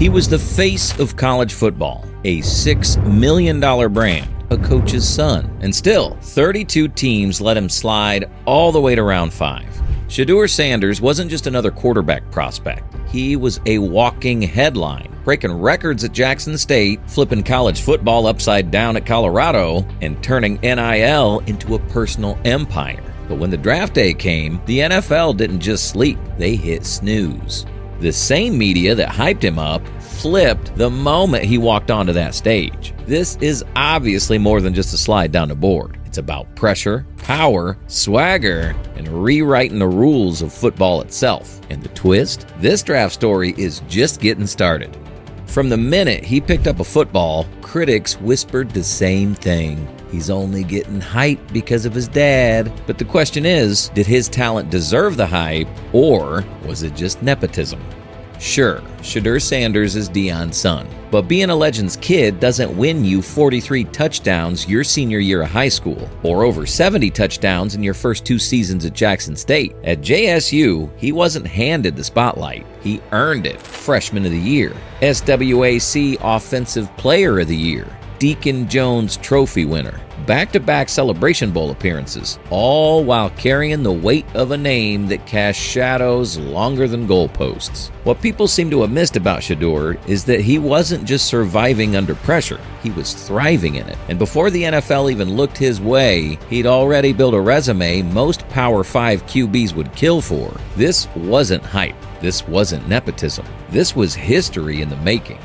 He was the face of college football, a $6 million brand, a coach's son, and still, 32 teams let him slide all the way to round 5. Shedeur Sanders wasn't just another quarterback prospect. He was a walking headline, breaking records at Jackson State, flipping college football upside down at Colorado, and turning NIL into a personal empire. But when the draft day came, the NFL didn't just sleep, they hit snooze. The same media that hyped him up flipped the moment he walked onto that stage. This is obviously more than just a slide down the board. It's about pressure, power, swagger, and rewriting the rules of football itself. And the twist? This draft story is just getting started. From the minute he picked up a football, critics whispered the same thing. He's only getting hype because of his dad. But the question is, did his talent deserve the hype, or was it just nepotism? Sure, Shedeur Sanders is Deion's son, but being a Legends kid doesn't win you 43 touchdowns your senior year of high school, or over 70 touchdowns in your first 2 seasons at Jackson State. At JSU, he wasn't handed the spotlight. He earned it. Freshman of the Year, SWAC Offensive Player of the Year, Deacon Jones Trophy winner, back-to-back Celebration Bowl appearances, all while carrying the weight of a name that cast shadows longer than goalposts. What people seem to have missed about Shedeur is that he wasn't just surviving under pressure, he was thriving in it. And before the NFL even looked his way, he'd already built a resume most Power 5 QBs would kill for. This wasn't hype. This wasn't nepotism. This was history in the making.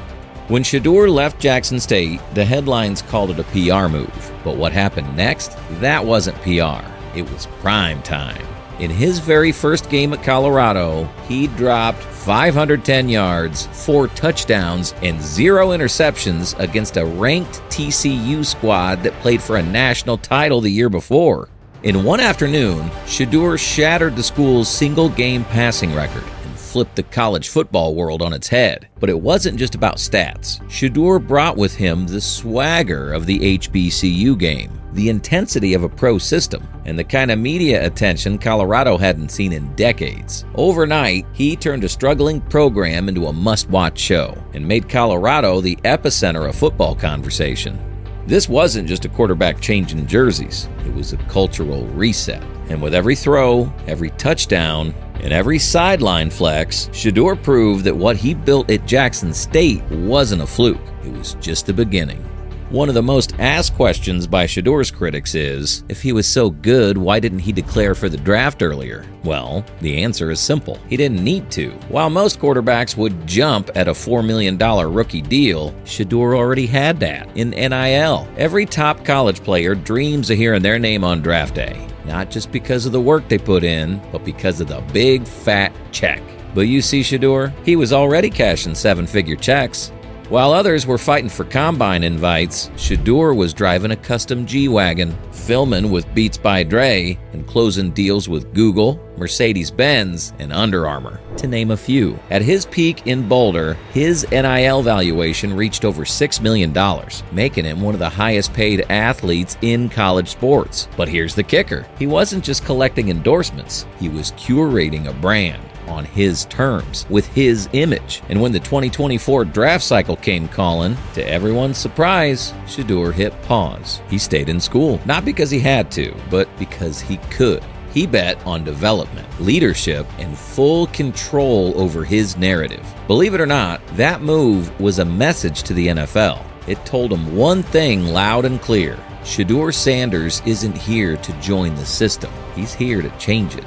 When Shedeur left Jackson State, the headlines called it a PR move. But what happened next? That wasn't PR. It was prime time. In his very first game at Colorado, he dropped 510 yards, 4 touchdowns, and 0 interceptions against a ranked TCU squad that played for a national title the year before. In one afternoon, Shedeur shattered the school's single-game passing record, flipped the college football world on its head. But it wasn't just about stats. Shedeur brought with him the swagger of the HBCU game, the intensity of a pro system, and the kind of media attention Colorado hadn't seen in decades. Overnight, he turned a struggling program into a must-watch show and made Colorado the epicenter of football conversation. This wasn't just a quarterback changing jerseys. It was a cultural reset. And with every throw, every touchdown, and every sideline flex, Shedeur proved that what he built at Jackson State wasn't a fluke. It was just the beginning. One of the most asked questions by Shedeur's critics is, if he was so good, why didn't he declare for the draft earlier? Well, the answer is simple. He didn't need to. While most quarterbacks would jump at a $4 million rookie deal, Shedeur already had that in NIL. Every top college player dreams of hearing their name on draft day. Not just because of the work they put in, but because of the big fat check. But you see Shedeur, he was already cashing 7-figure checks. While others were fighting for combine invites, Shedeur was driving a custom G-Wagon, filming with Beats by Dre, and closing deals with Google, Mercedes-Benz, and Under Armour, to name a few. At his peak in Boulder, his NIL valuation reached over $6 million, making him one of the highest-paid athletes in college sports. But here's the kicker. He wasn't just collecting endorsements. He was curating a brand on his terms, with his image. And when the 2024 draft cycle came calling, to everyone's surprise, Shedeur hit pause. He stayed in school, not because he had to, but because he could. He bet on development, leadership, and full control over his narrative. Believe it or not, that move was a message to the NFL. It told him one thing loud and clear. Shedeur Sanders isn't here to join the system. He's here to change it.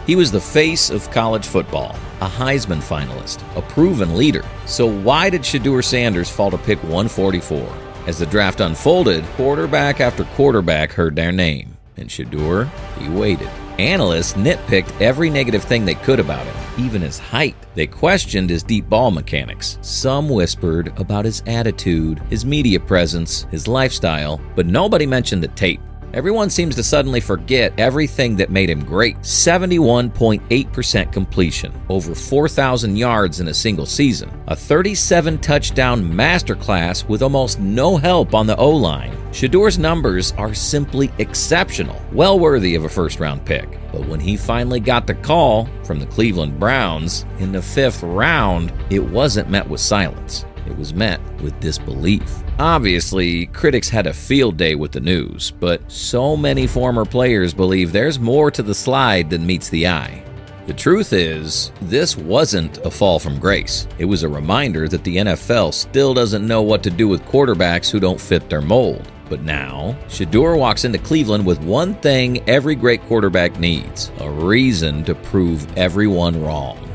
He was the face of college football, a Heisman finalist, a proven leader. So why did Shedeur Sanders fall to pick 144? As the draft unfolded, quarterback after quarterback heard their name. And Shedeur, he waited. Analysts nitpicked every negative thing they could about him, even his height. They questioned his deep ball mechanics. Some whispered about his attitude, his media presence, his lifestyle, but nobody mentioned the tape. Everyone seems to suddenly forget everything that made him great. 71.8% completion, over 4,000 yards in a single season, a 37-touchdown masterclass with almost no help on the O-line. Shedeur's numbers are simply exceptional, well worthy of a first-round pick. But when he finally got the call from the Cleveland Browns in the 5th round, it wasn't met with silence. It was met with disbelief. Obviously, critics had a field day with the news, but so many former players believe there's more to the slide than meets the eye. The truth is, this wasn't a fall from grace. It was a reminder that the NFL still doesn't know what to do with quarterbacks who don't fit their mold. But now, Shedeur walks into Cleveland with one thing every great quarterback needs: a reason to prove everyone wrong.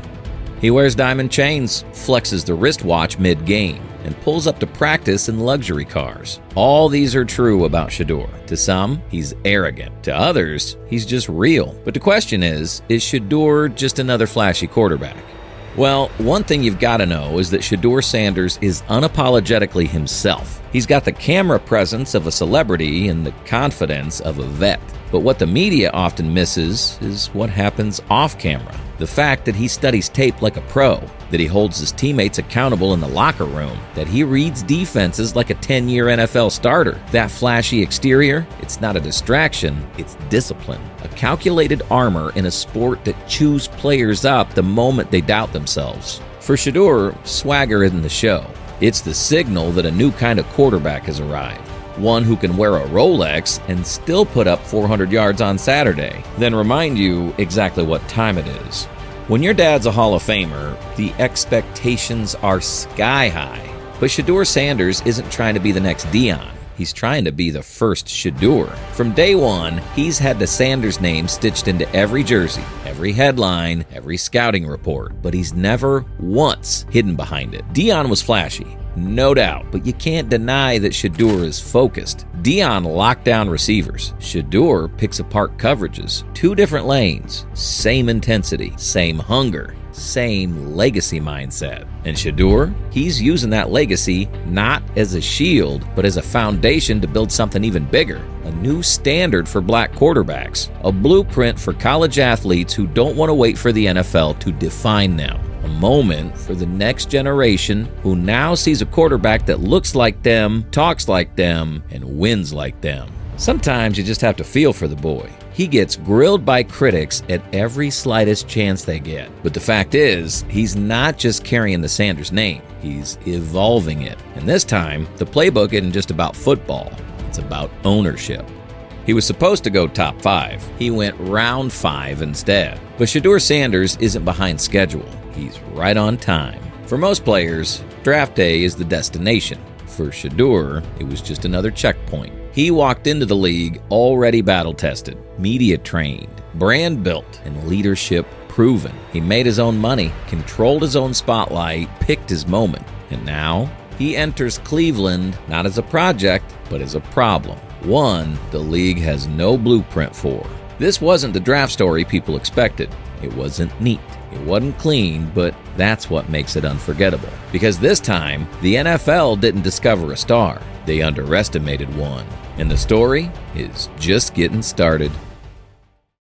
He wears diamond chains, flexes the wristwatch mid-game, and pulls up to practice in luxury cars. All these are true about Shedeur. To some, he's arrogant. To others, he's just real. But the question is Shedeur just another flashy quarterback? Well, one thing you've got to know is that Shedeur Sanders is unapologetically himself. He's got the camera presence of a celebrity and the confidence of a vet. But what the media often misses is what happens off camera. The fact that he studies tape like a pro, that he holds his teammates accountable in the locker room, that he reads defenses like a 10-year NFL starter. That flashy exterior, it's not a distraction, it's discipline. A calculated armor in a sport that chews players up the moment they doubt themselves. For Shedeur, swagger isn't the show. It's the signal that a new kind of quarterback has arrived. One who can wear a Rolex and still put up 400 yards on Saturday, then remind you exactly what time it is. When your dad's a Hall of Famer, the expectations are sky high. But Shedeur Sanders isn't trying to be the next Dion. He's trying to be the first Shedeur. From day one, he's had the Sanders name stitched into every jersey, every headline, every scouting report, but he's never once hidden behind it. Dion was flashy, no doubt, but you can't deny that Shedeur is focused. Dion locked down receivers. Shedeur picks apart coverages. 2 different lanes, same intensity, same hunger, same legacy mindset. And Shedeur, he's using that legacy not as a shield, but as a foundation to build something even bigger. A new standard for black quarterbacks. A blueprint for college athletes who don't want to wait for the NFL to define them. A moment for the next generation who now sees a quarterback that looks like them, talks like them, and wins like them. Sometimes you just have to feel for the boy. He gets grilled by critics at every slightest chance they get. But the fact is, he's not just carrying the Sanders name, he's evolving it. And this time, the playbook isn't just about football, it's about ownership. He was supposed to go top 5. He went round 5 instead. But Shedeur Sanders isn't behind schedule. He's right on time. For most players, draft day is the destination. For Shedeur, it was just another checkpoint. He walked into the league already battle-tested, media-trained, brand-built, and leadership proven. He made his own money, controlled his own spotlight, picked his moment. And now, he enters Cleveland not as a project, but as a problem. One the league has no blueprint for. This wasn't the draft story people expected. It wasn't neat. It wasn't clean, but that's what makes it unforgettable. Because this time, the NFL didn't discover a star. They underestimated one. And the story is just getting started.